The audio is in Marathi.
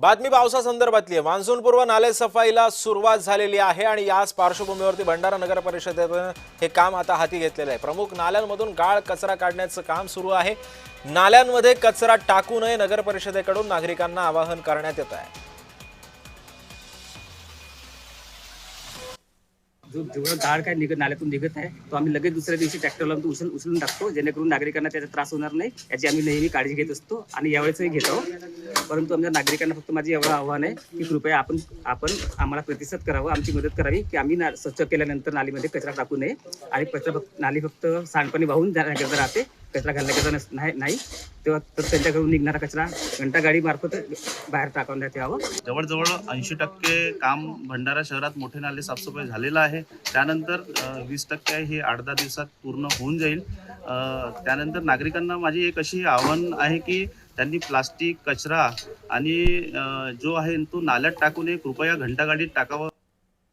बातमी पावसासंदर्भातली आहे। मान्सूनपूर्व नाले सफाईला सुरुवात झालेली आहे आणि याच पार्श्वभूमीवरती भंडारा नगर परिषदेने हे काम आता हाती घेतलेलं आहे। प्रमुख नाल्यांमधून गाळ कचरा काढण्याचं काम सुरू आहे। नाल्यांमध्ये कचरा टाकू नये नगर परिषदेकडून नागरिकांना आवाहन करण्यात येत आहे। जो जेवढं गाळ काय नाल्यातून निघत आहे तो आम्ही लगेच दुसऱ्या दिवशी ट्रॅक्टरला उचलून टाकतो, जेणेकरून नागरिकांना त्याचा त्रास होणार नाही याची आम्ही नेहमी काळजी घेत असतो आणि यावेळेसही घेतो। परंतु आमच्या नागरिकांना फक्त माझी एवढं आव्हान आहे की कृपया आपण आम्हाला प्रतिसाद करावा, आमची मदत करावी की आम्ही स्वच्छ केल्यानंतर नालीमध्ये कचरा टाकू नये आणि नाली फक्त सांडपाणी वाहून जाण्याकरता राहते, कचरा घालण्याकरता नाही। तेव्हा तर त्यांच्याकडून निघणारा कचरा घंटागाडी मार्फत बाहेर टाकवण्यात यावं। जवळजवळ 80% काम भंडारा शहरात मोठे नाले साफसफाई झालेलं आहे। त्यानंतर 20% आहे, हे 8-10 दिवसात पूर्ण होऊन जाईल। त्यानंतर नागरिकांना माझी एक अशी आव्हान आहे की त्यांनी प्लास्टिक कचरा आणि जो आहे तो नाल्यात टाकू नये, कृपया घंटागाडीत टाकावं।